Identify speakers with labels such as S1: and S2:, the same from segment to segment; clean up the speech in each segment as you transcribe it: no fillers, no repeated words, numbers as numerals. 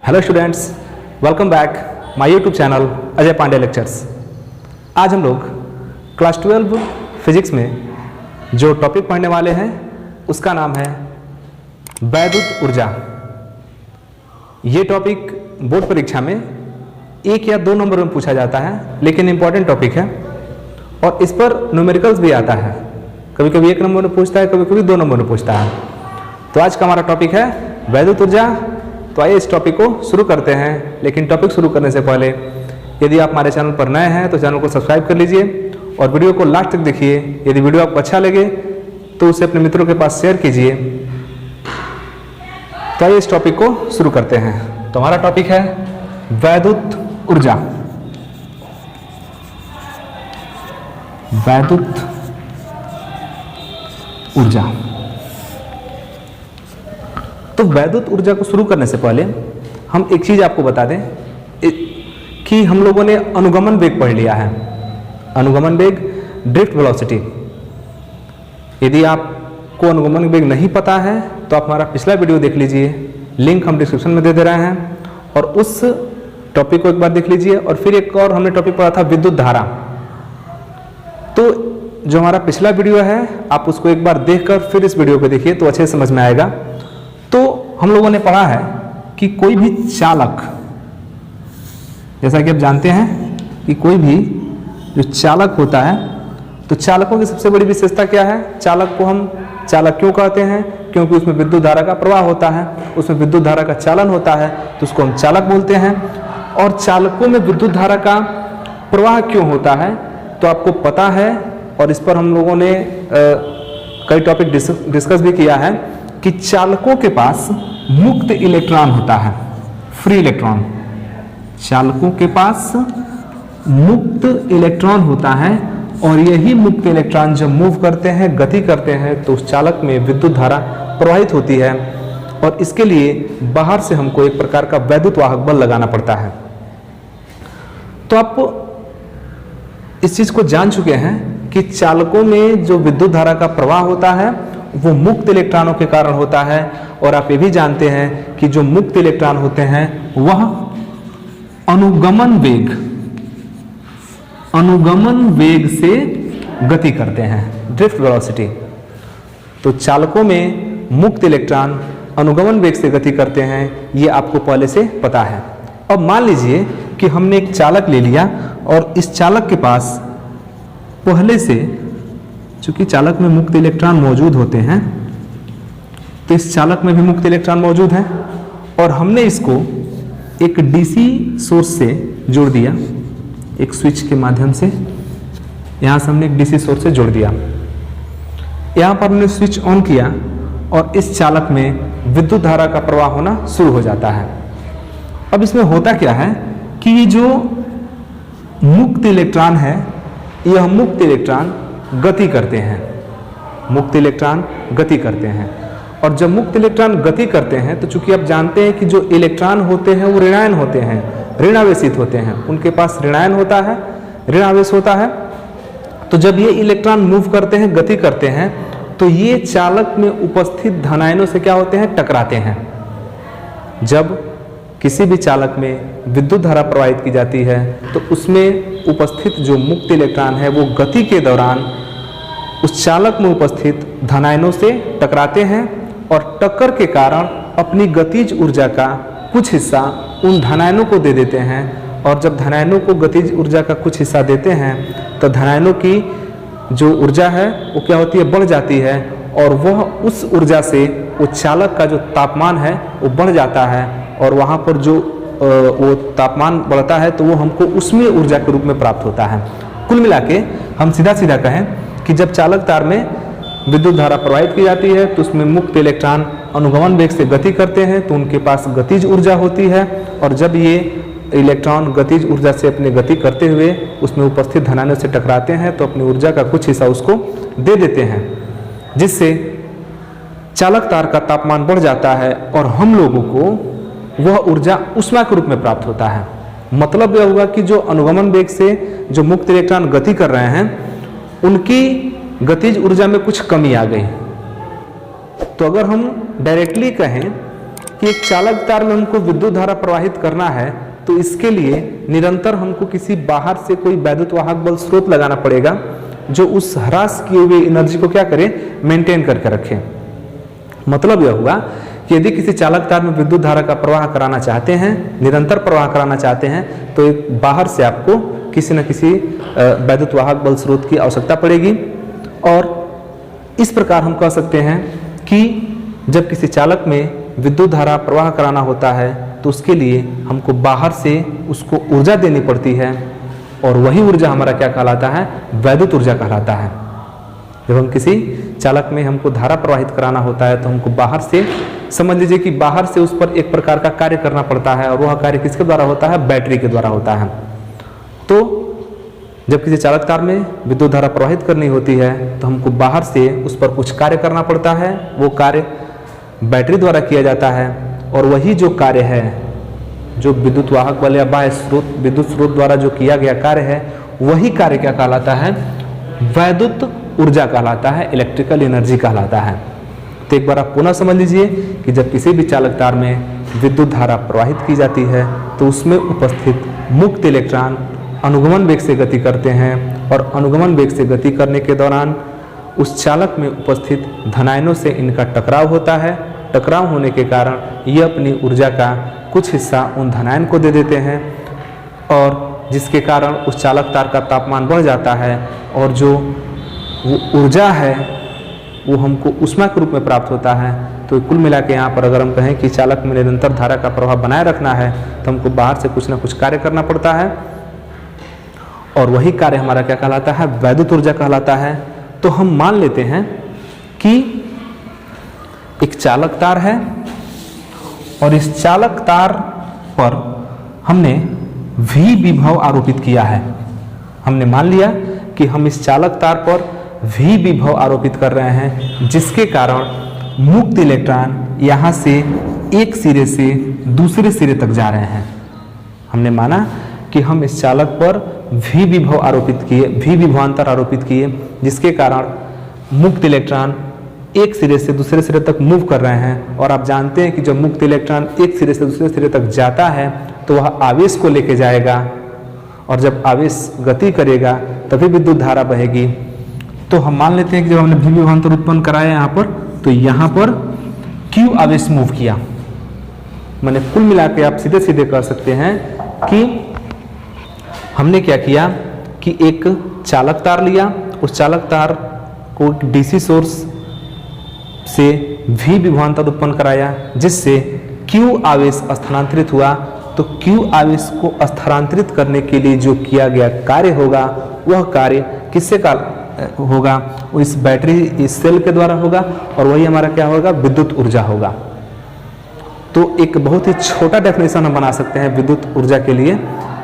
S1: Hello students, welcome back my YouTube channel Ajay Pandey lectures. आज हम लोग क्लास 12 फिजिक्स में जो टॉपिक पढ़ने वाले हैं उसका नाम है वैद्युत ऊर्जा। ये टॉपिक बोर्ड परीक्षा में 1 या 2 नंबर में पूछा जाता है, लेकिन इम्पॉर्टेंट टॉपिक है और इस पर न्यूमेरिकल्स भी आता है। कभी कभी 1 नंबर में पूछता है, कभी कभी 2 नंबर में पूछता है। तो आज का हमारा टॉपिक है वैद्युत ऊर्जा। तो आइए इस टॉपिक को शुरू करते हैं, लेकिन टॉपिक शुरू करने से पहले यदि आप हमारे चैनल पर नए हैं तो चैनल को सब्सक्राइब कर लीजिए और वीडियो को लास्ट तक देखिए। यदि वीडियो आपको अच्छा लगे तो उसे अपने मित्रों के पास शेयर कीजिए। तो आइए इस टॉपिक को शुरू करते हैं। तो हमारा टॉपिक है वैद्युत ऊर्जा। वैद्युत ऊर्जा। तो वैद्युत ऊर्जा को शुरू करने से पहले हम एक चीज आपको बता दें कि हम लोगों ने अनुगमन वेग पढ़ लिया है। अनुगमन वेग, ड्रिफ्ट वेलोसिटी। यदि आपको अनुगमन वेग नहीं पता है तो आप हमारा पिछला वीडियो देख लीजिए, लिंक हम डिस्क्रिप्शन में दे रहे हैं, और उस टॉपिक को एक बार देख लीजिए। और फिर एक और हमने टॉपिक पढ़ा था विद्युत धारा। तो जो हमारा पिछला वीडियो है आप उसको एक बार देखकर फिर इस वीडियो को देखिए तो अच्छे से समझ में आएगा। तो हम लोगों ने पढ़ा है कि कोई भी चालक, जैसा कि आप जानते हैं कि कोई भी जो चालक होता है, तो चालकों की सबसे बड़ी विशेषता क्या है? चालक को हम चालक क्यों कहते हैं? क्योंकि उसमें विद्युत धारा का प्रवाह होता है, उसमें विद्युत धारा का चालन होता है, तो उसको हम चालक बोलते हैं। और चालकों में विद्युत धारा का प्रवाह क्यों होता है तो आपको पता है, और इस पर हम लोगों ने कई टॉपिक डिस्कस भी किया है कि चालकों के पास मुक्त इलेक्ट्रॉन होता है, फ्री इलेक्ट्रॉन। चालकों के पास मुक्त इलेक्ट्रॉन होता है और यही मुक्त इलेक्ट्रॉन जब मूव करते हैं, गति करते हैं, तो उस चालक में विद्युत धारा प्रवाहित होती है और इसके लिए बाहर से हमको एक प्रकार का वैद्युत वाहक बल लगाना पड़ता है। तो आप इस चीज को जान चुके हैं कि चालकों में जो विद्युत धारा का प्रवाह होता है वो मुक्त इलेक्ट्रॉनों के कारण होता है। और आप ये भी जानते हैं कि जो मुक्त इलेक्ट्रॉन होते हैं वह अनुगमन वेग से गति करते हैं, ड्रिफ्ट वेलोसिटी। तो चालकों में मुक्त इलेक्ट्रॉन अनुगमन वेग से गति करते हैं, ये आपको पहले से पता है। अब मान लीजिए कि हमने एक चालक ले लिया और इस चालक के पास पहले से, चूंकि चालक में मुक्त इलेक्ट्रॉन मौजूद होते हैं, तो इस चालक में भी मुक्त इलेक्ट्रॉन मौजूद है और हमने इसको एक डीसी सोर्स से जोड़ दिया, एक स्विच के माध्यम से। यहां से हमने एक डीसी सोर्स से जोड़ दिया। यहां पर हमने स्विच ऑन किया और इस चालक में विद्युत धारा का प्रवाह होना शुरू हो जाता है। अब इसमें होता क्या है कि ये जो मुक्त इलेक्ट्रॉन है, यह मुक्त इलेक्ट्रॉन गति करते हैं। मुक्त इलेक्ट्रॉन गति करते हैं और जब मुक्त इलेक्ट्रॉन गति करते हैं तो चूंकि आप जानते हैं कि जो इलेक्ट्रॉन होते हैं वो ऋणायन होते हैं, ऋणावेशित होते हैं, उनके पास ऋणायन होता है, ऋणावेश होता है। तो जब ये इलेक्ट्रॉन मूव करते हैं, गति करते हैं, तो ये चालक में उपस्थित धनायनों से क्या होते हैं? टकराते हैं। जब किसी भी चालक में विद्युत धारा प्रवाहित की जाती है तो उसमें उपस्थित जो मुक्त इलेक्ट्रॉन है वो गति के दौरान उस चालक में उपस्थित धनायनों से टकराते हैं और टक्कर के कारण अपनी गतिज ऊर्जा का कुछ हिस्सा उन धनायनों को दे देते हैं। और जब धनायनों को गतिज ऊर्जा का कुछ हिस्सा देते हैं तो धनायनों की जो ऊर्जा है वो क्या होती है? बढ़ जाती है और वह उस ऊर्जा से वो चालक का जो तापमान है वो बढ़ जाता है और वहाँ पर जो वो तापमान बढ़ता है तो वो हमको उसमें ऊर्जा के रूप में प्राप्त होता है। कुल मिला के हम सीधा सीधा कहें कि जब चालक तार में विद्युत धारा प्रवाहित की जाती है तो उसमें मुक्त इलेक्ट्रॉन अनुगमन वेग से गति करते हैं तो उनके पास गतिज ऊर्जा होती है। और जब ये इलेक्ट्रॉन गतिज ऊर्जा से अपनी गति करते हुए उसमें उपस्थित धनायनों से टकराते हैं तो अपनी ऊर्जा का कुछ हिस्सा उसको दे देते हैं, जिससे चालक तार का तापमान बढ़ जाता है और हम लोगों को वह ऊर्जा ऊष्मा के रूप में प्राप्त होता है। मतलब यह हुआ कि जो अनुगमन वेग से जो मुक्त इलेक्ट्रॉन गति कर रहे हैं उनकी गतिज ऊर्जा में कुछ कमी आ गई। तो अगर हम डायरेक्टली कहें कि एक चालक तार में हमको विद्युत धारा प्रवाहित करना है तो इसके लिए निरंतर हमको किसी बाहर से कोई वैद्युत वाहक बल स्रोत लगाना पड़ेगा जो उस ह्रास किए हुए एनर्जी को क्या करे, मेंटेन करके रखे। मतलब यह हुआ कि यदि किसी चालक तार में विद्युत धारा का प्रवाह कराना चाहते हैं, निरंतर प्रवाह कराना चाहते हैं, तो एक बाहर से आपको किसी न किसी वैद्युत वाहक बल स्रोत की आवश्यकता पड़ेगी। और इस प्रकार हम कह सकते हैं कि जब किसी चालक में विद्युत धारा प्रवाह कराना होता है तो उसके लिए हमको बाहर से उसको ऊर्जा देनी पड़ती है, और वही ऊर्जा हमारा क्या कहलाता है, वैद्युत ऊर्जा कहलाता है। जब हम किसी चालक में हमको धारा प्रवाहित कराना होता है तो हमको बाहर से, समझ लीजिए कि बाहर से उस पर एक प्रकार का कार्य करना पड़ता है, और वह कार्य किसके द्वारा होता है, बैटरी के द्वारा होता है। तो जब किसी चालक तार में विद्युत धारा प्रवाहित करनी होती है तो हमको बाहर से उस पर कुछ कार्य करना पड़ता है, वो कार्य बैटरी द्वारा किया जाता है, और वही जो कार्य है, जो विद्युत वाहक बल या बाह्य स्रोत, विद्युत स्रोत द्वारा जो किया गया कार्य है, वही कार्य क्या कहलाता है, वैद्युत ऊर्जा कहलाता है, इलेक्ट्रिकल एनर्जी कहलाता है। तो एक बार आप पुनः समझ लीजिए कि जब किसी भी चालक तार में विद्युत धारा प्रवाहित की जाती है तो उसमें उपस्थित मुक्त इलेक्ट्रॉन अनुगमन वेग से गति करते हैं, और अनुगमन वेग से गति करने के दौरान उस चालक में उपस्थित धनायनों से इनका टकराव होता है। टकराव होने के कारण ये अपनी ऊर्जा का कुछ हिस्सा उन धनायन को दे देते हैं, और जिसके कारण उस चालक तार का तापमान बढ़ जाता है, और जो वो ऊर्जा है वो हमको ऊष्मा के रूप में प्राप्त होता है। तो कुल मिला के यहाँ पर अगर हम कहें कि चालक में निरंतर धारा का प्रवाह बनाए रखना है तो हमको बाहर से कुछ ना कुछ कार्य करना पड़ता है, और वही कार्य हमारा क्या कहलाता है, वैद्युत ऊर्जा कहलाता है। तो हम मान लेते हैं कि एक चालक तार है, और इस चालक तार पर हमने V विभव आरोपित किया है। हमने मान लिया कि हम इस चालक तार पर V विभव आरोपित कर रहे हैं, जिसके कारण मुक्त इलेक्ट्रॉन यहाँ से एक सिरे से दूसरे सिरे तक जा रहे हैं। हमने माना कि हम इस चालक पर V विभव आरोपित किए, V विभवांतर आरोपित किए, जिसके कारण मुक्त इलेक्ट्रॉन एक सिरे से दूसरे सिरे तक मूव कर रहे हैं। और आप जानते हैं कि जब मुक्त इलेक्ट्रॉन एक सिरे से दूसरे सिरे तक जाता है तो वह आवेश को लेके जाएगा, और जब आवेश गति करेगा तभी विद्युत धारा बहेगी। तो हम मान लेते हैं कि जब हमने V विभवांतर उत्पन्न कराया यहाँ पर, तो यहाँ पर Q आवेश मूव किया। मैंने कुल मिला के आप सीधे सीधे कह सकते हैं कि हमने क्या किया कि एक चालक तार लिया, उस चालक तार को DC सोर्स से V विभवांतर उत्पन्न कराया, जिससे Q आवेश स्थानांतरित हुआ। तो Q आवेश को स्थानांतरित करने के लिए जो किया गया कार्य होगा, वह कार्य किससे होगा, वो इस बैटरी, इस सेल के द्वारा होगा, और वही हमारा क्या होगा, विद्युत ऊर्जा होगा। तो एक बहुत ही छोटा डेफिनेशन हम बना सकते हैं विद्युत ऊर्जा के लिए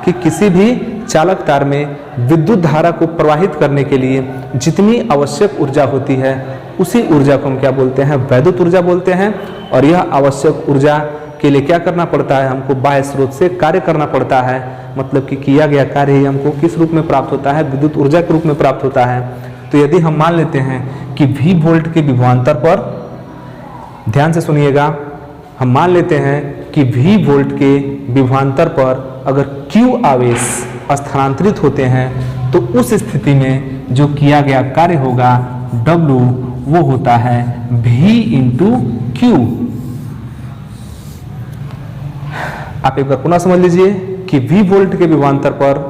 S1: कि किसी भी चालक तार में विद्युत धारा को प्रवाहित करने के लिए जितनी आवश्यक ऊर्जा होती है, उसी ऊर्जा को हम क्या बोलते हैं, वैद्युत ऊर्जा बोलते हैं। और यह आवश्यक ऊर्जा के लिए क्या करना पड़ता है, हमको बाह्य स्रोत से कार्य करना पड़ता है। मतलब कि किया गया कार्य ही हमको किस रूप में प्राप्त होता है, विद्युत ऊर्जा के रूप में प्राप्त होता है। तो यदि हम मान लेते हैं कि V वोल्ट के विभवांतर पर, ध्यान से सुनिएगा, हम मान लेते हैं कि V वोल्ट के विभवांतर पर अगर Q आवेश स्थानांतरित होते हैं तो उस स्थिति में जो किया गया कार्य होगा W, वो होता है V इंटू Q। आप एक बार पुनः समझ लीजिए कि V वोल्ट के विभवांतर पर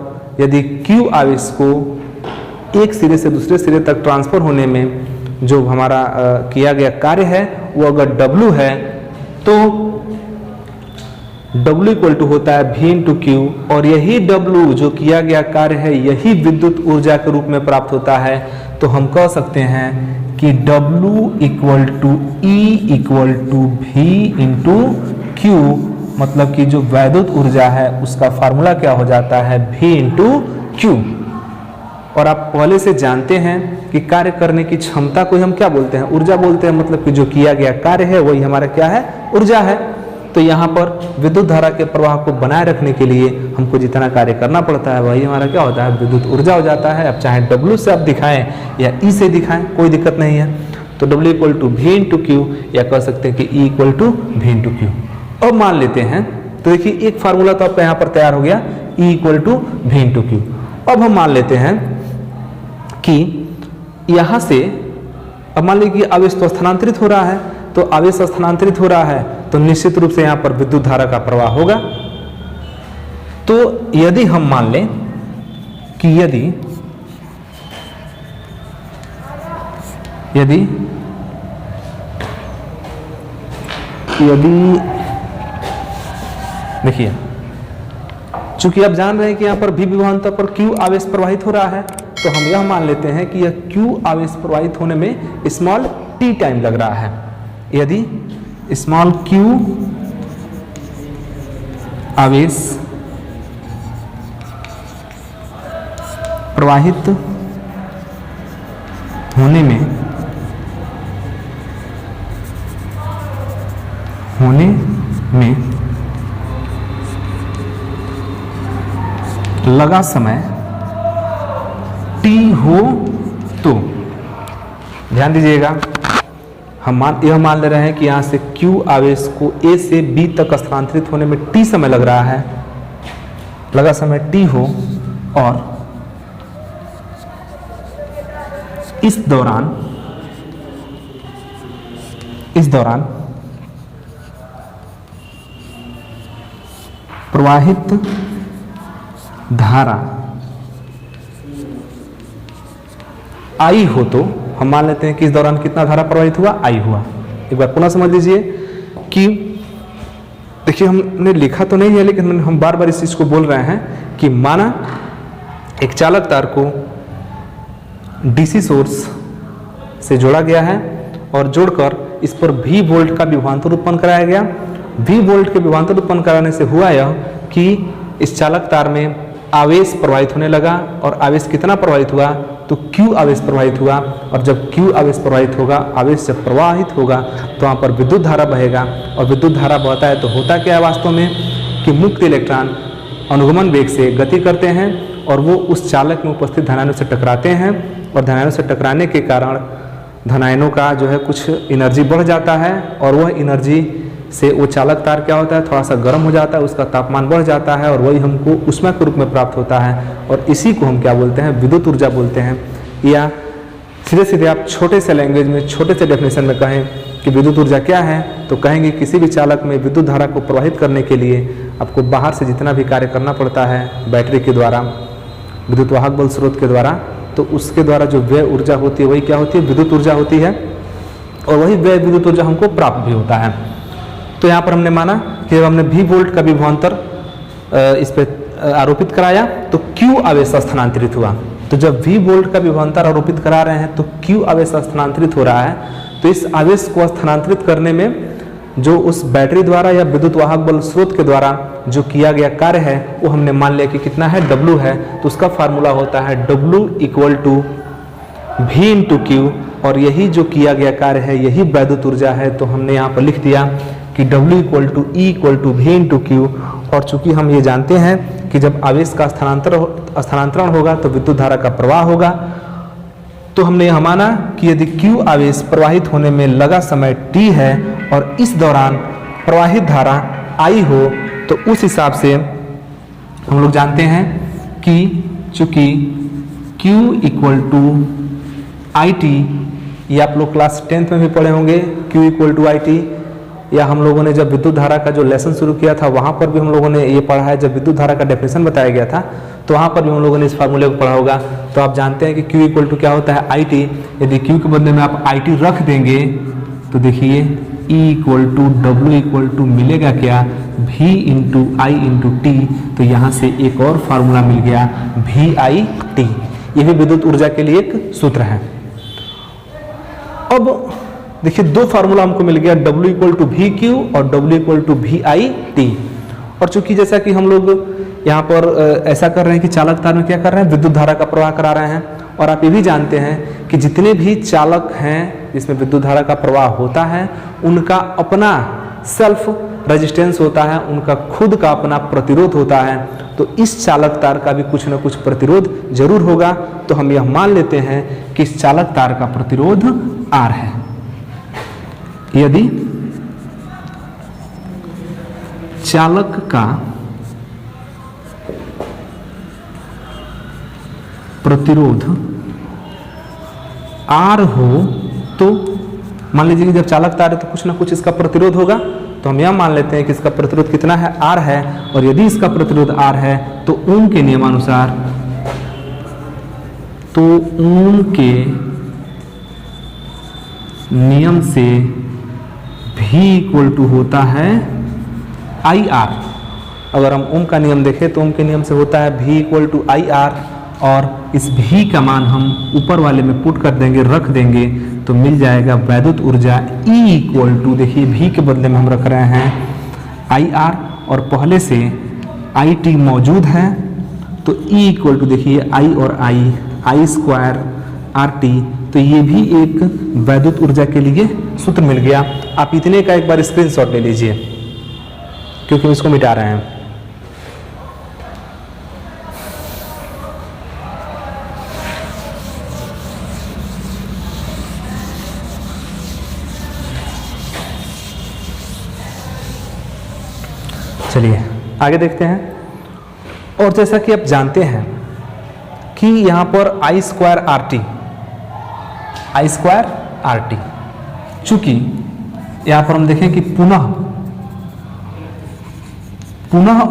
S1: यदि Q आवेश को एक सिरे से दूसरे सिरे तक ट्रांसफर होने में जो हमारा किया गया कार्य है, वो अगर W है तो W इक्वल टू होता है V इंटू Q, और यही W जो किया गया कार्य है, यही विद्युत ऊर्जा के रूप में प्राप्त होता है। तो हम कह सकते हैं कि W equal to E equal to V into Q, मतलब कि जो वैद्युत ऊर्जा है उसका फार्मूला क्या हो जाता है, V इंटू Q। और आप पहले से जानते हैं कि कार्य करने की क्षमता को हम क्या बोलते हैं, ऊर्जा बोलते हैं। मतलब कि जो किया गया कार्य है वही हमारा क्या है, ऊर्जा है। तो यहाँ पर विद्युत धारा के प्रवाह को बनाए रखने के लिए हमको जितना कार्य करना पड़ता है वही हमारा क्या होता है, विद्युत ऊर्जा हो जाता है। अब चाहे W से आप दिखाएं या E से दिखाएं, कोई दिक्कत नहीं है। तो W equal to V into Q, या कह सकते हैं कि E equal to V into Q। अब मान लेते हैं, तो देखिए एक फार्मूला तो आपका यहाँ पर तैयार हो गया, E equal to V into Q. अब हम मान लेते हैं कि यहाँ से, अब मान लीजिए आवेश तो स्थानांतरित हो रहा है, तो आवेश स्थानांतरित हो रहा है तो निश्चित रूप से यहाँ पर विद्युत धारा का प्रवाह होगा। तो यदि हम मान लें कि यदि देखिए, चूंकि आप जान रहे हैं कि यहाँ पर V विभवांतर पर Q आवेश प्रवाहित हो रहा है, तो हम यह मान लेते हैं कि यह Q आवेश प्रवाहित होने में स्मॉल t टाइम लग रहा है। यदि स्मॉल q आवेश प्रवाहित होने में लगा समय t हो तो ध्यान दीजिएगा, हम यह मान ले रहे हैं कि यहाँ से Q आवेश को A से B तक स्थानांतरित होने में t समय लग रहा है, लगा समय t हो, और इस दौरान प्रवाहित धारा I हो, तो हम मान लेते हैं कि इस दौरान कितना धारा प्रवाहित हुआ, I हुआ। एक बार पुनः समझ लीजिए कि देखिए हमने लिखा तो नहीं है, लेकिन हम बार बार इस चीज को बोल रहे हैं कि माना एक चालक तार को डीसी सोर्स से जोड़ा गया है और जोड़कर इस पर V वोल्ट का विभवांतर उत्पन्न कराया गया। V वोल्ट के विभवांतर उत्पन्न कराने से हुआ यह कि इस चालक तार में आवेश प्रवाहित होने लगा, और आवेश कितना प्रवाहित हुआ, तो Q आवेश प्रवाहित हुआ, और जब Q आवेश प्रवाहित होगा, आवेश जब प्रवाहित होगा तो वहाँ पर विद्युत धारा बहेगा, और विद्युत धारा बहता है तो होता क्या है वास्तव में कि मुक्त इलेक्ट्रॉन अनुगमन वेग से गति करते हैं और वो उस चालक में उपस्थित धनायनों से टकराते हैं, और धनायनों से टकराने के कारण धनायनों का जो है कुछ एनर्जी बढ़ जाता है, और वह एनर्जी से वो चालक तार क्या होता है, थोड़ा सा गर्म हो जाता है, उसका तापमान बढ़ जाता है, और वही हमको ऊष्मा के रूप में प्राप्त होता है, और इसी को हम क्या बोलते हैं, विद्युत ऊर्जा बोलते हैं। या सीधे सीधे आप छोटे से लैंग्वेज में, छोटे से डेफिनेशन में कहें कि विद्युत ऊर्जा क्या है, तो कहेंगे किसी भी चालक में विद्युत धारा को प्रवाहित करने के लिए आपको बाहर से जितना भी कार्य करना पड़ता है बैटरी के द्वारा, विद्युत वाहक बल स्रोत के द्वारा, तो उसके द्वारा जो व्यय ऊर्जा होती है वही क्या होती है, विद्युत ऊर्जा होती है, और वही व्यय विद्युत ऊर्जा हमको प्राप्त भी होता है। तो यहाँ पर हमने माना कि जब हमने V वोल्ट का विभवांतर इस पर आरोपित कराया तो Q आवेश स्थानांतरित हुआ। तो जब V वोल्ट का विभवांतर आरोपित करा रहे हैं तो Q आवेश स्थानांतरित हो रहा है, तो इस आवेश को स्थानांतरित करने में जो उस बैटरी द्वारा या विद्युत वाहक बल स्रोत के द्वारा जो किया गया कार्य है वो हमने मान लिया कि कितना है, W है। तो उसका फार्मूला होता है W equal to V into Q, और यही जो किया गया कार्य है यही वैद्युत ऊर्जा है। तो हमने यहाँ पर लिख दिया कि W equal to E equal to V into Q, और चूंकि हम ये जानते हैं कि जब आवेश का स्थानांतरण होगा तो विद्युत धारा का प्रवाह होगा, तो हमने यह माना कि यदि Q आवेश प्रवाहित होने में लगा समय t है और इस दौरान प्रवाहित धारा I हो, तो उस हिसाब से हम लोग जानते हैं कि चूंकि Q इक्वल टू IT, ये आप लोग क्लास 10th में भी पढ़े होंगे, Q इक्वल टू IT, या हम लोगों ने जब विद्युत धारा का जो लेसन शुरू किया था वहाँ पर भी हम लोगों ने ये पढ़ा है। जब विद्युत धारा का डेफिनेशन बताया गया था तो वहाँ पर भी हम लोगों ने इस फार्मूले को पढ़ा होगा। तो आप जानते हैं कि Q इक्वल टू क्या होता है, IT। यदि Q के बदले में आप IT रख देंगे तो देखिए E equal to W equal to मिलेगा क्या, V into I into T। तो यहाँ से एक और फार्मूला मिल गया VIT। ये भी विद्युत ऊर्जा के लिए एक सूत्र है। अब देखिए दो फार्मूला हमको मिल गया, W इक्वल टू VQ और W इक्वल टू VIT। और चूंकि जैसा कि हम लोग यहाँ पर ऐसा कर रहे हैं कि चालक तार में क्या कर रहे हैं, विद्युत धारा का प्रवाह करा रहे हैं, और आप ये भी जानते हैं कि जितने भी चालक हैं जिसमें विद्युत धारा का प्रवाह होता है उनका अपना सेल्फ रेजिस्टेंस होता है, उनका खुद का अपना प्रतिरोध होता है। तो इस चालक तार का भी कुछ न कुछ प्रतिरोध जरूर होगा। तो हम यह मान लेते हैं कि इस चालक तार का प्रतिरोध R है। चालक का प्रतिरोध R हो तो मान लीजिए कि जब चालक तार है तो कुछ ना कुछ इसका प्रतिरोध होगा, तो हम यह मान लेते हैं कि इसका प्रतिरोध कितना है, R है। और यदि इसका प्रतिरोध R है तो ओम के नियमानुसार, तो ओम के नियम से V इक्वल टू होता है IR। अगर हम ओम का नियम देखें तो ओम के नियम से होता है V इक्वल टू IR, और इस V का मान हम ऊपर वाले में पुट कर देंगे, रख देंगे, तो मिल जाएगा वैद्युत ऊर्जा E इक्वल टू, देखिए V के बदले में हम रख रहे हैं IR और पहले से IT मौजूद है, तो E इक्वल टू देखिए I और I स्क्वायर RT, तो ये भी एक वैद्युत ऊर्जा के लिए सूत्र मिल गया। आप इतने का एक बार स्क्रीनशॉट ले लीजिए क्योंकि हम इसको मिटा रहे हैं। चलिए आगे देखते हैं। और जैसा कि आप जानते हैं कि यहां पर I स्क्वायर RT, चूंकि यहां पर हम देखें कि पुनः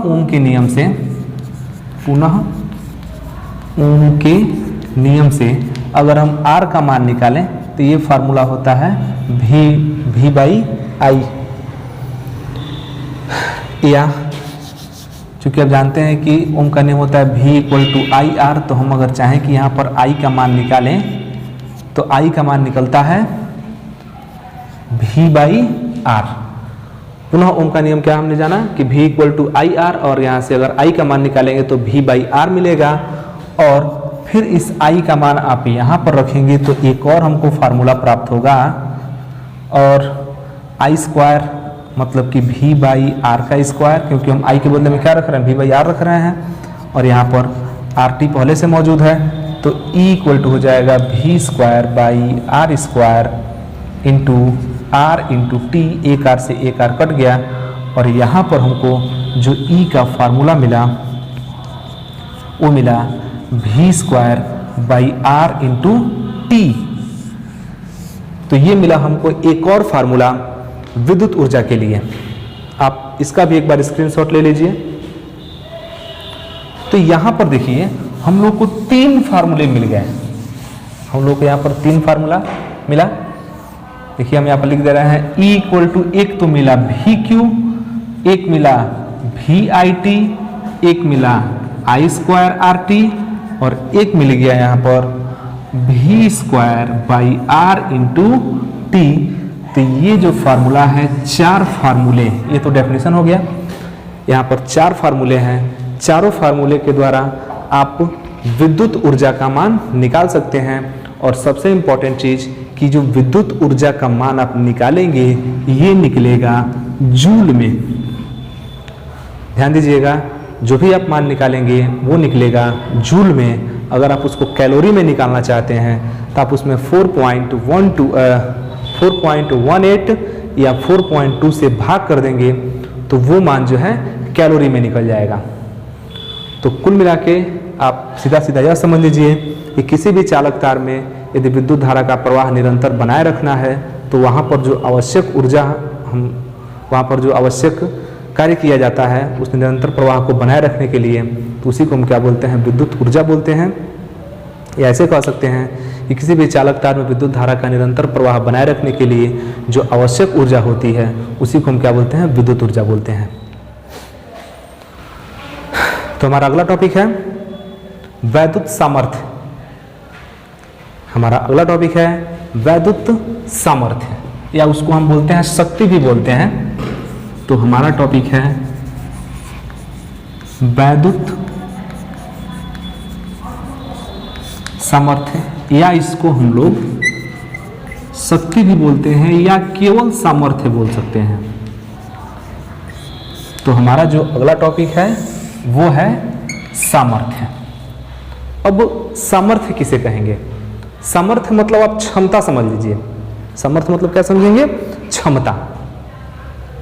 S1: ओम के नियम से अगर हम R का मान निकालें तो ये फार्मूला होता है V बाई I, या चूंकि आप जानते हैं कि ओम का नियम होता है V इक्वल टू IR, तो हम अगर चाहें कि यहाँ पर I का मान निकालें तो I का मान निकलता है V बाई R। पुनः ओम का नियम क्या हमने जाना कि V इक्वल टू IR, और यहाँ से अगर I का मान निकालेंगे तो V बाई R मिलेगा, और फिर इस I का मान आप यहाँ पर रखेंगे तो एक और हमको फार्मूला प्राप्त होगा, और I स्क्वायर मतलब कि V बाई R का स्क्वायर, क्योंकि हम I के बदले में क्या रख रहे हैं, V बाई R रख रहे हैं, और यहाँ पर RT पहले से मौजूद है, तो E इक्वल टू हो जाएगा V square by R square into R into T, एक R से एक R कट गया, और यहाँ पर हमको जो E का फार्मूला मिला वो मिला V square by R into T। तो ये मिला हमको एक और फार्मूला विद्युत ऊर्जा के लिए। आप इसका भी एक बार स्क्रीनशॉट ले लीजिए। तो यहां पर देखिए हम लोग को 3 फार्मूले मिल गए। हम लोग को यहां पर 3 फार्मूला मिला। देखिए हम यहां पर लिख दे रहे हैं E इक्वल टू, एक तो मिला VQ, एक मिला VIT, एक मिला I स्क्वायर RT, और एक मिल गया यहां पर V square by R into T। तो ये जो फार्मूला है, 4 फार्मूले, ये तो डेफिनेशन हो गया। यहाँ पर 4 फार्मूले हैं, चारों फार्मूले के द्वारा आप विद्युत ऊर्जा का मान निकाल सकते हैं। और सबसे इम्पॉर्टेंट चीज़ कि जो विद्युत ऊर्जा का मान आप निकालेंगे ये निकलेगा जूल में। ध्यान दीजिएगा, जो भी आप मान निकालेंगे वो निकलेगा जूल में। अगर आप उसको कैलोरी में निकालना चाहते हैं तो आप उसमें 4.18 या 4.2 से भाग कर देंगे तो वो मान जो है कैलोरी में निकल जाएगा। तो कुल मिला के आप सीधा सीधा यह समझ लीजिए कि किसी भी चालक तार में यदि विद्युत धारा का प्रवाह निरंतर बनाए रखना है तो वहाँ पर जो आवश्यक ऊर्जा वहाँ पर जो आवश्यक कार्य किया जाता है उस निरंतर प्रवाह को बनाए रखने के लिए, तो उसी को हम क्या बोलते हैं, विद्युत ऊर्जा बोलते हैं। या ऐसे कह सकते हैं कि किसी भी चालक तार में विद्युत धारा का निरंतर प्रवाह बनाए रखने के लिए जो आवश्यक ऊर्जा होती है उसी को हम क्या बोलते हैं, विद्युत ऊर्जा बोलते हैं। तो हमारा अगला टॉपिक है वैद्युत सामर्थ्य। हमारा अगला टॉपिक है वैद्युत सामर्थ्य, या उसको हम बोलते हैं शक्ति भी बोलते हैं। तो हमारा टॉपिक है वैद्युत सामर्थ्य, या इसको हम लोग शक्ति भी बोलते हैं या केवल सामर्थ्य बोल सकते हैं। तो हमारा जो अगला टॉपिक है वो है सामर्थ्य। अब सामर्थ्य किसे कहेंगे? सामर्थ्य मतलब आप क्षमता समझ लीजिए। सामर्थ्य मतलब क्या समझेंगे? क्षमता।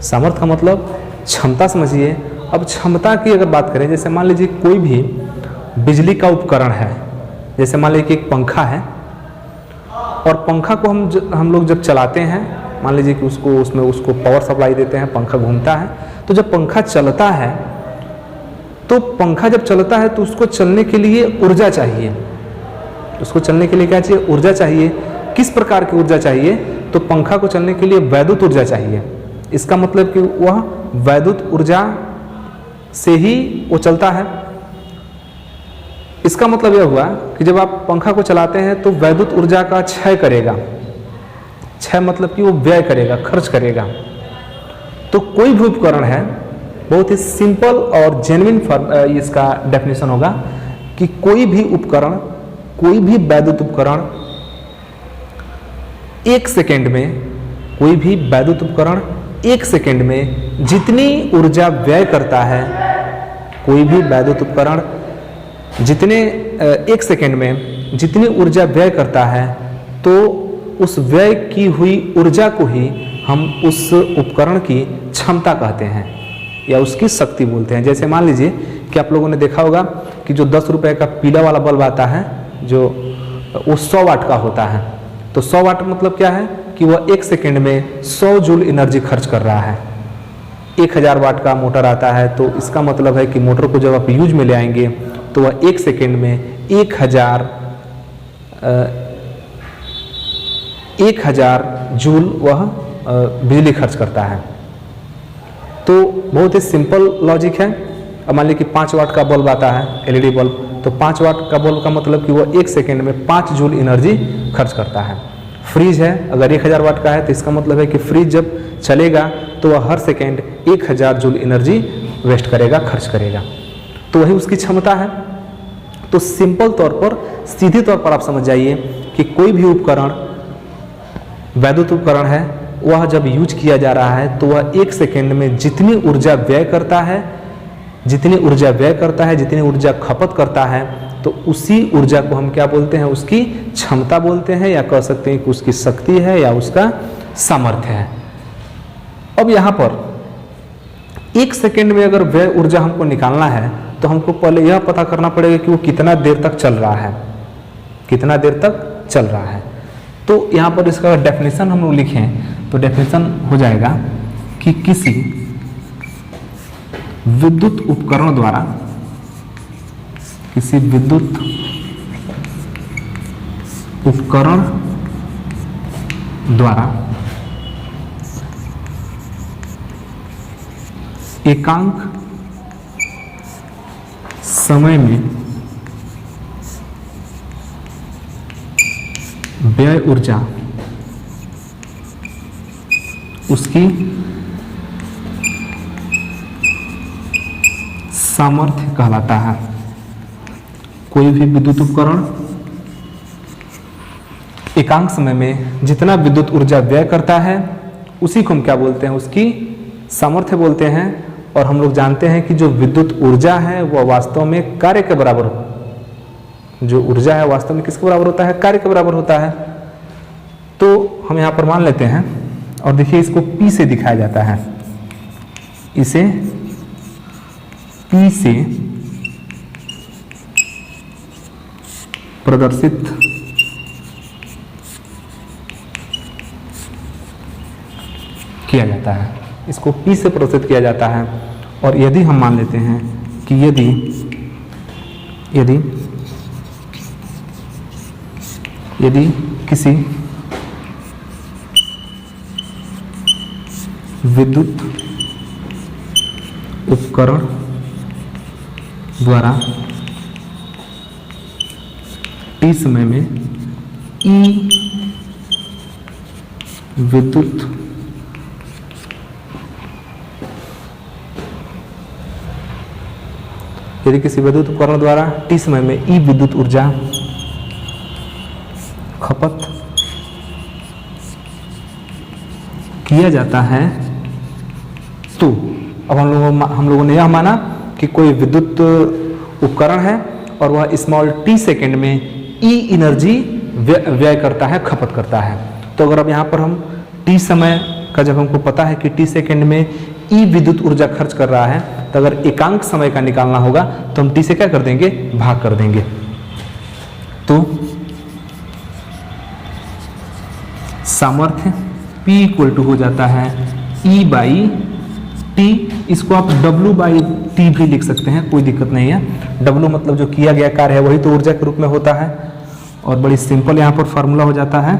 S1: सामर्थ्य का मतलब क्षमता समझिए। अब क्षमता की अगर बात करें, जैसे मान लीजिए कोई भी बिजली का उपकरण है, जैसे मान लीजिए कि एक पंखा है और पंखा को हम लोग जब चलाते हैं, मान लीजिए कि उसको पावर सप्लाई देते हैं, पंखा घूमता है। तो जब पंखा चलता है तो पंखा जब चलता है तो उसको चलने के लिए ऊर्जा चाहिए। उसको चलने के लिए क्या चाहिए? ऊर्जा चाहिए। किस प्रकार की ऊर्जा चाहिए? तो पंखा को चलने के लिए वैद्युत ऊर्जा चाहिए। इसका मतलब कि वह वैद्युत ऊर्जा से ही वो चलता है। इसका मतलब यह हुआ कि जब आप पंखा को चलाते हैं तो वैद्युत ऊर्जा का क्षय करेगा। क्षय मतलब कि वो व्यय करेगा, खर्च करेगा। तो कोई भी उपकरण है, बहुत ही सिंपल और जेन्युइन इसका डेफिनेशन होगा कि कोई भी उपकरण, कोई भी वैद्युत उपकरण 1 सेकेंड में, कोई भी वैद्युत उपकरण 1 सेकेंड में जितनी ऊर्जा व्यय करता है, कोई भी वैद्युत उपकरण 1 सेकेंड में जितनी ऊर्जा व्यय करता है, तो उस व्यय की हुई ऊर्जा को ही हम उस उपकरण की क्षमता कहते हैं या उसकी शक्ति बोलते हैं। जैसे मान लीजिए कि आप लोगों ने देखा होगा कि जो 10 रुपए का पीला वाला बल्ब आता है, जो वो 100 वाट का होता है। तो 100 वाट मतलब क्या है कि वह 1 सेकेंड में 100 जूल एनर्जी खर्च कर रहा है। 1000 वाट का मोटर आता है, तो इसका मतलब है कि मोटर को जब आप यूज में ले आएंगे तो वह 1 सेकेंड में 1000 जूल वह बिजली खर्च करता है। तो बहुत ही सिंपल लॉजिक है। अब मान लीजिए कि 5 वाट का बल्ब आता है, एलईडी बल्ब, तो 5 वाट का बल्ब का मतलब कि वह 1 सेकेंड में 5 जूल एनर्जी खर्च करता है। फ्रिज है, अगर 1000 वाट का है तो इसका मतलब है कि फ्रिज जब चलेगा तो वह हर सेकेंड 1000 जूल एनर्जी वेस्ट करेगा, खर्च करेगा। तो वही उसकी क्षमता है। तो सिंपल तौर पर, सीधे तौर पर आप समझ जाइए कि कोई भी उपकरण, वैद्युत उपकरण है, वह जब यूज किया जा रहा है तो वह 1 सेकेंड में जितनी ऊर्जा व्यय करता है, जितनी ऊर्जा खपत करता है, तो उसी ऊर्जा को हम क्या बोलते हैं? उसकी क्षमता बोलते हैं, या कह सकते हैं कि उसकी शक्ति है या उसका सामर्थ्य है। अब यहाँ पर 1 सेकेंड में अगर व्यय ऊर्जा हमको निकालना है तो हमको पहले यह पता करना पड़ेगा कि वो कितना देर तक चल रहा है, कितना देर तक चल रहा है। तो यहाँ पर इसका डेफिनेशन हम लोग लिखें तो डेफिनेशन हो जाएगा कि किसी विद्युत उपकरण द्वारा, किसी विद्युत उपकरण द्वारा एकांक समय में व्यय ऊर्जा उसकी सामर्थ्य कहलाता है। कोई भी विद्युत उपकरण एकांक समय में जितना विद्युत ऊर्जा व्यय करता है उसी को हम क्या बोलते हैं? उसकी सामर्थ्य बोलते हैं। और हम लोग जानते हैं कि जो विद्युत ऊर्जा है वह वास्तव में कार्य के बराबर, जो ऊर्जा है वास्तव में किसके बराबर होता है? कार्य के बराबर होता है। तो हम यहाँ पर मान लेते हैं और देखिए इसको P से दिखाया जाता है, इसे P से प्रदर्शित किया जाता है, इसको P से प्रदर्शित किया जाता है। और यदि हम मान लेते हैं कि यदि किसी विद्युत उपकरण द्वारा T समय में E विद्युत यदि किसी विद्युत उपकरण द्वारा T समय में E विद्युत ऊर्जा खपत किया जाता है, तो अब हम लोगों ने यह माना कि कोई विद्युत उपकरण है और वह स्मॉल t सेकेंड में E एनर्जी व्यय करता है, खपत करता है। तो अगर अब यहाँ पर हम t समय का जब हमको पता है कि t सेकेंड में ई विद्युत ऊर्जा खर्च कर रहा है, तो अगर एकांक समय का निकालना होगा तो हम टी से क्या कर देंगे, भाग कर देंगे। तो सामर्थ्य P इक्वल टू हो जाता है E बाई टी। इसको आप W बाई टी भी लिख सकते हैं, कोई दिक्कत नहीं है। W मतलब जो किया गया कार्य है वही तो ऊर्जा के रूप में होता है, और बड़ी सिंपल यहाँ पर फार्मूला हो जाता है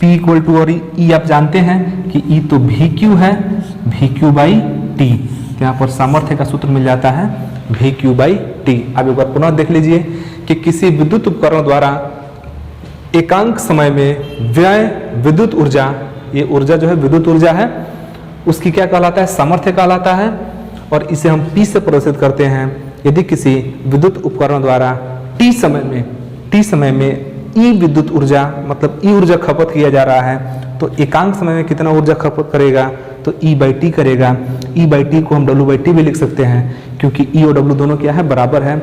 S1: P इक्वल टू, और E आप जानते हैं कि E तो VQ है, VQ बाई टी। तो यहाँ पर सामर्थ्य का सूत्र मिल जाता है VQ बाई टी। अब एक बार पुनः देख लीजिए कि किसी विद्युत उपकरण द्वारा एकांक समय में व्यय विद्युत ऊर्जा, ये ऊर्जा जो है विद्युत ऊर्जा है, उसकी क्या कहलाता है, सामर्थ्य कहलाता है। और इसे हम P से प्रदर्शित करते हैं। यदि किसी विद्युत उपकरण द्वारा T समय में E विद्युत ऊर्जा मतलब E ऊर्जा खपत किया जा रहा है, तो एकांक समय में कितना ऊर्जा खपत करेगा, तो E बाई टी करेगा। E बाई टी को हम W बाई टी भी लिख सकते हैं, क्योंकि E और W दोनों क्या है, बराबर है।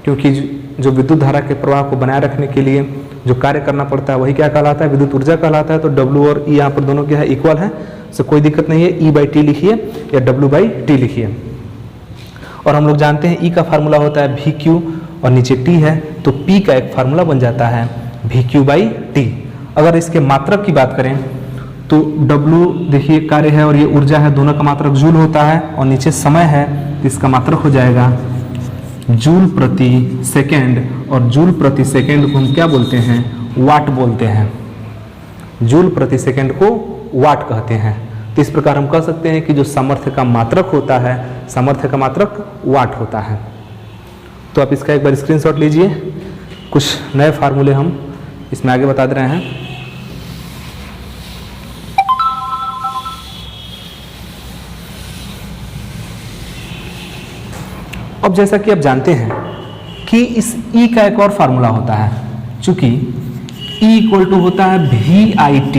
S1: क्योंकि जो विद्युत धारा के प्रवाह को बनाए रखने के लिए जो कार्य करना पड़ता है वही क्या कहलाता है, विद्युत ऊर्जा कहलाता है। तो W और E यहाँ पर दोनों क्या है, इक्वल है, सो कोई दिक्कत नहीं है। E बाई टी लिखिए या W बाई टी लिखिए। और हम लोग जानते हैं E का फार्मूला होता है VQ और नीचे T है, तो P का एक फार्मूला बन जाता है VQ बाई टी। अगर इसके मात्रक की बात करें तो W देखिए कार्य है और ये ऊर्जा है, दोनों का मात्रक जूल होता है, और नीचे समय है तो इसका मात्रक हो जाएगा जूल प्रति सेकेंड। और जूल प्रति सेकेंड को हम क्या बोलते हैं, वाट बोलते हैं। जूल प्रति सेकेंड को वाट कहते हैं। तो इस प्रकार हम कह सकते हैं कि जो सामर्थ्य का मात्रक होता है, सामर्थ्य का मात्रक वाट होता है। तो आप इसका एक बार स्क्रीनशॉट लीजिए। कुछ नए फार्मूले हम इसमें आगे बता दे रहे हैं। अब जैसा कि आप जानते हैं कि इस E का एक और फार्मूला होता है, चूंकि E इक्वल टू होता है VIT,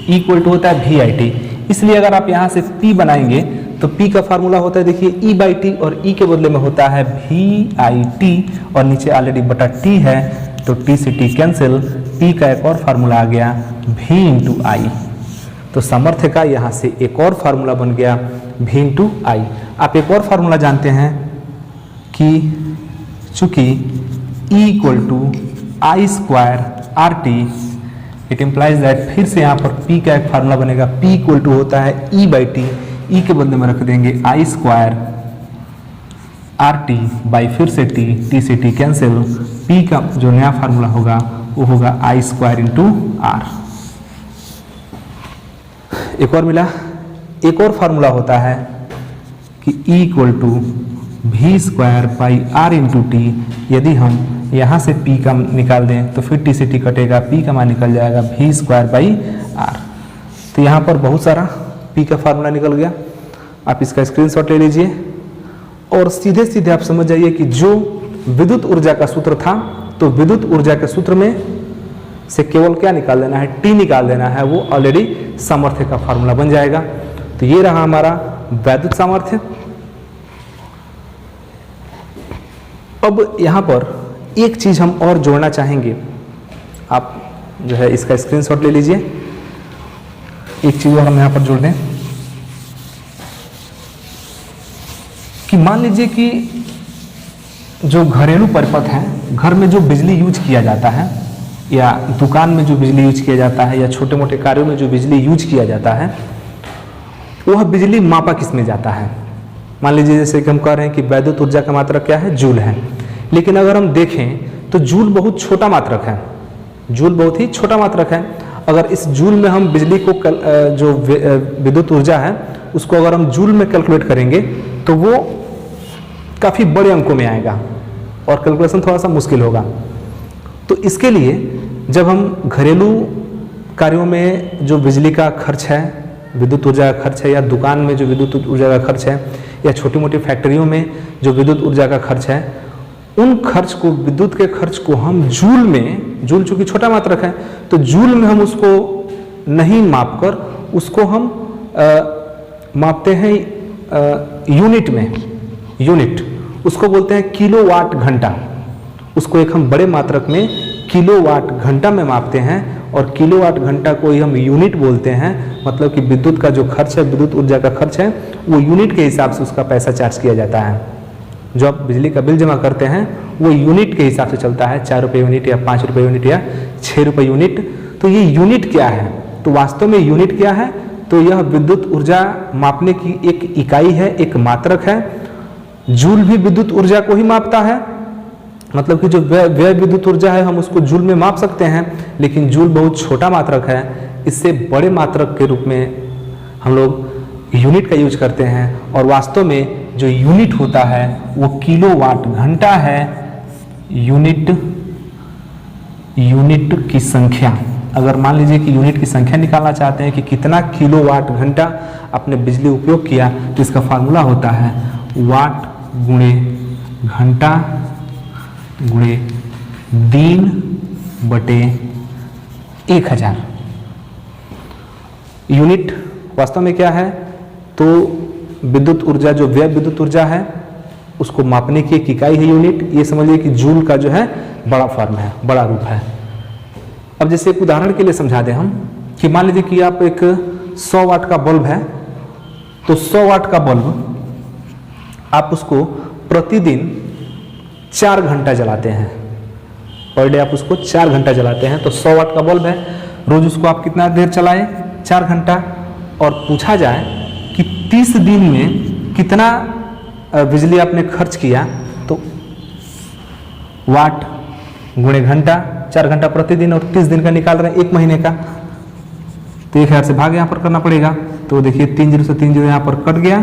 S1: E इक्वल टू होता है VIT, इसलिए अगर आप यहाँ से P बनाएंगे तो P का फार्मूला होता है देखिए E बाई टी, और E के बदले में होता है VIT, और नीचे ऑलरेडी बटा T है, तो T से T कैंसिल, P का एक और फार्मूला आ गया V इंटू आई। तो सामर्थ्य का यहाँ से एक और फार्मूला बन गया V इंटू आई। आप एक और फार्मूला जानते हैं कि चूंकि E equal to I square R T, it implies that, फिर से यहाँ पर P का एक फार्मूला बनेगा P इक्वल टू होता है E बाई टी। E के बदले में रख देंगे आई स्क्वायर आर टी बाई फिर से T से T कैंसिल, P का जो नया फार्मूला होगा वो होगा आई स्क्वायर इंटू आर। एक और मिला, एक और फार्मूला होता है कि E equal to V square by R into टी। यदि हम यहाँ से P का निकाल दें तो फिर T से T कटेगा, P का मान निकल जाएगा वी स्क्वायर बाई आर। तो यहाँ पर बहुत सारा P का फार्मूला निकल गया। आप इसका स्क्रीनशॉट ले लीजिए और सीधे सीधे आप समझ जाइए कि जो विद्युत ऊर्जा का सूत्र था, तो विद्युत ऊर्जा के सूत्र में से केवल क्या निकाल देना है, T निकाल देना है, वो ऑलरेडी सामर्थ्य का फार्मूला बन जाएगा। तो ये रहा हमारा वैद्युत सामर्थ्य। अब यहाँ पर एक चीज हम और जोड़ना चाहेंगे, आप जो है इसका स्क्रीनशॉट ले लीजिए। एक चीज और हम यहाँ पर जोड़ दें कि मान लीजिए कि जो घरेलू परिपथ है, घर में जो बिजली यूज किया जाता है या दुकान में जो बिजली यूज किया जाता है या छोटे मोटे कार्यों में जो बिजली यूज किया जाता है, वह बिजली मापा किस में जाता है। मान लीजिए जैसे कि हम कह रहे हैं कि वैद्युत ऊर्जा का मात्रक क्या है, जूल है, लेकिन अगर हम देखें तो जूल बहुत छोटा मात्रक है, जूल बहुत ही छोटा मात्रक है। अगर इस जूल में हम बिजली को जो विद्युत ऊर्जा है उसको अगर हम जूल में कैलकुलेट करेंगे तो वो काफ़ी बड़े अंकों में आएगा और कैलकुलेशन थोड़ा सा मुश्किल होगा। तो इसके लिए जब हम घरेलू कार्यों में जो बिजली का खर्च है, विद्युत ऊर्जा का खर्च है, या दुकान में जो विद्युत ऊर्जा का खर्च है, या छोटी मोटी फैक्ट्रियों में जो विद्युत ऊर्जा का खर्च है, उन खर्च को, विद्युत के खर्च को हम जूल में, जूल चूंकि छोटा मात्रक है तो जूल में हम उसको नहीं मापकर उसको हम मापते हैं यूनिट में। यूनिट उसको बोलते हैं किलोवाट घंटा। उसको एक हम बड़े मात्रक में किलोवाट घंटा में मापते हैं और किलोवाट घंटा को ही हम यूनिट बोलते हैं। मतलब कि विद्युत का जो खर्च है, विद्युत ऊर्जा का खर्च है, वो यूनिट के हिसाब से उसका पैसा चार्ज किया जाता है। जो आप बिजली का बिल जमा करते हैं वो यूनिट के हिसाब से चलता है, 4 रुपये यूनिट या 5 रुपये यूनिट या 6 रुपये यूनिट। तो ये यूनिट क्या है? तो वास्तव में यूनिट क्या है? तो यह विद्युत ऊर्जा मापने की एक इकाई है, एक मात्रक है। जूल भी विद्युत ऊर्जा को ही मापता है। मतलब कि जो व्यय विद्युत ऊर्जा है हम उसको जूल में माप सकते हैं, लेकिन जूल बहुत छोटा मात्रक है। इससे बड़े मात्रक के रूप में हम लोग यूनिट का यूज करते हैं। और वास्तव में जो यूनिट होता है वो किलोवाट घंटा है। यूनिट की संख्या, अगर मान लीजिए कि यूनिट की संख्या निकालना चाहते हैं कि कितना किलोवाट घंटा आपने बिजली उपयोग किया, तो इसका फार्मूला होता है वाट गुणे घंटा गुणे दिन बटे 1000। यूनिट वास्तव में क्या है? तो विद्युत ऊर्जा, जो व्यय विद्युत ऊर्जा है उसको मापने की एक इकाई है यूनिट। ये समझिए कि जूल का जो है बड़ा फॉर्म है, बड़ा रूप है। अब जैसे एक उदाहरण के लिए समझा दें हम कि मान लीजिए कि आप एक 100 वाट का बल्ब है, तो 100 वाट का बल्ब आप उसको प्रतिदिन 4 घंटा जलाते हैं। पर डे आप उसको 4 घंटा जलाते हैं। तो 100 वाट का बल्ब है, रोज उसको आप कितना देर चलाएं? 4 घंटा। और पूछा जाए कि 30 दिन में कितना बिजली आपने खर्च किया, तो वाट गुणे घंटा, 4 घंटा प्रतिदिन और 30 दिन का निकाल रहे हैं, 1 महीने का। तो 1000 से भाग यहाँ पर करना पड़ेगा। तो देखिए 3 0 से 3 0 यहाँ पर कट गया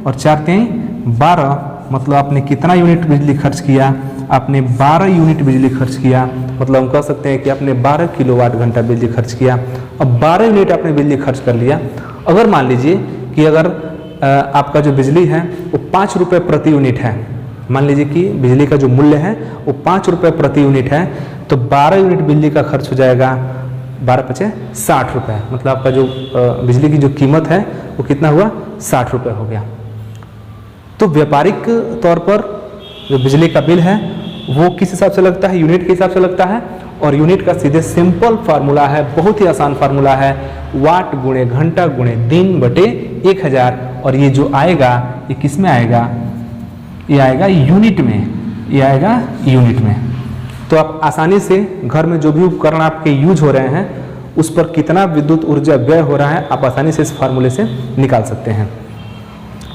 S1: और 4 3 12, मतलब आपने कितना यूनिट बिजली खर्च किया? आपने 12 यूनिट बिजली खर्च किया। मतलब हम कह सकते हैं कि आपने 12 किलोवाट घंटा बिजली खर्च किया। अब 12 यूनिट आपने बिजली खर्च कर लिया। अगर मान लीजिए कि अगर आपका जो बिजली है वो 5 रुपये प्रति यूनिट है, मान लीजिए कि बिजली का जो मूल्य है वो 5 रुपये प्रति यूनिट है, तो 12 यूनिट बिजली का खर्च हो जाएगा 12 पचे 60 रुपये। मतलब आपका जो बिजली की जो कीमत है वो कितना हुआ? 60 रुपये हो गया। तो व्यापारिक तौर पर जो बिजली का बिल है वो किस हिसाब से लगता है? यूनिट के हिसाब से लगता है। और यूनिट का सीधे सिंपल फार्मूला है, बहुत ही आसान फार्मूला है, वाट गुणे घंटा गुणे दिन बटे 1000। और ये जो आएगा ये किस में आएगा? ये आएगा यूनिट में, ये आएगा यूनिट में। तो आप आसानी से घर में जो भी उपकरण आपके यूज हो रहे हैं उस पर कितना विद्युत ऊर्जा व्यय हो रहा है आप आसानी से इस फार्मूले से निकाल सकते हैं।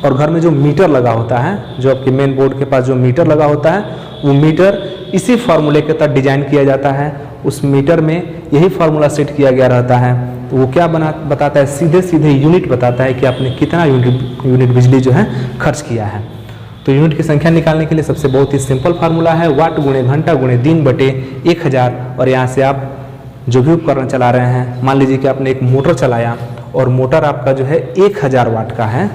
S1: और घर में जो मीटर लगा होता है, जो आपके मेन बोर्ड के पास जो मीटर लगा होता है, वो मीटर इसी फार्मूले के तहत डिजाइन किया जाता है। उस मीटर में यही फार्मूला सेट किया गया रहता है। तो वो क्या बताता है? सीधे सीधे यूनिट बताता है कि आपने कितना यूनिट बिजली जो है खर्च किया है। तो यूनिट की संख्या निकालने के लिए सबसे बहुत ही सिंपल फार्मूला है वाट गुणे घंटा गुणे दिन बटे 1000। और यहाँ से आप जो भी उपकरण चला रहे हैं, मान लीजिए कि आपने एक मोटर चलाया और मोटर आपका जो है 1000 वाट का है।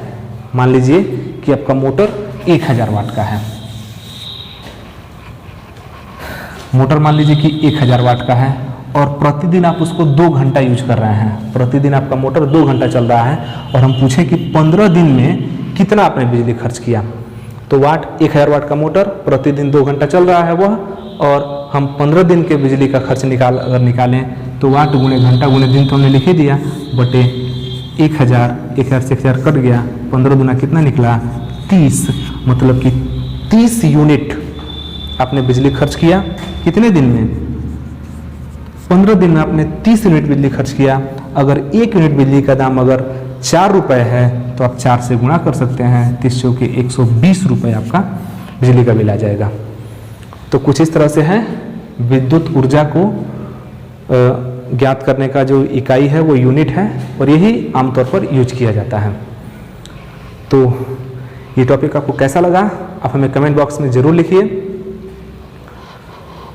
S1: मान लीजिए कि आपका मोटर 1000 वाट का है, मोटर मान लीजिए कि 1000 वाट का है और प्रतिदिन आप उसको 2 घंटा यूज कर रहे हैं। प्रतिदिन आपका मोटर 2 घंटा चल रहा है और हम पूछें कि 15 दिन में कितना आपने बिजली खर्च किया, तो वाट 1000 वाट का मोटर प्रतिदिन 2 घंटा चल रहा है वह, और हम 15 दिन के बिजली का खर्च अगर निकालें तो वाट गुणे घंटा गुणे दिन तो हमने लिख ही दिया बटे 1000 से 1000 कट गया, 15 दुना कितना निकला? 30। मतलब कि 30 यूनिट आपने बिजली खर्च किया। कितने दिन में? 15 दिन में आपने 30 यूनिट बिजली खर्च किया। अगर 1 यूनिट बिजली का दाम अगर 4 रुपये है तो आप 4 से गुणा कर सकते हैं, 30 चौके 120 रुपये आपका बिजली का बिल आ जाएगा। तो कुछ इस तरह से है विद्युत ऊर्जा को ज्ञात करने का जो इकाई है वो यूनिट है और यही आमतौर पर यूज किया जाता है। तो ये टॉपिक आपको कैसा लगा आप हमें कमेंट बॉक्स में ज़रूर लिखिए।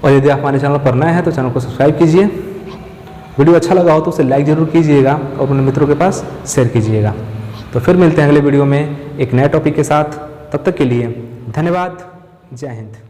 S1: और यदि आप हमारे चैनल पर नए हैं तो चैनल को सब्सक्राइब कीजिए। वीडियो अच्छा लगा हो तो उसे लाइक ज़रूर कीजिएगा और अपने मित्रों के पास शेयर कीजिएगा। तो फिर मिलते हैं अगले वीडियो में एक नए टॉपिक के साथ। तब तक के लिए धन्यवाद। जय हिंद।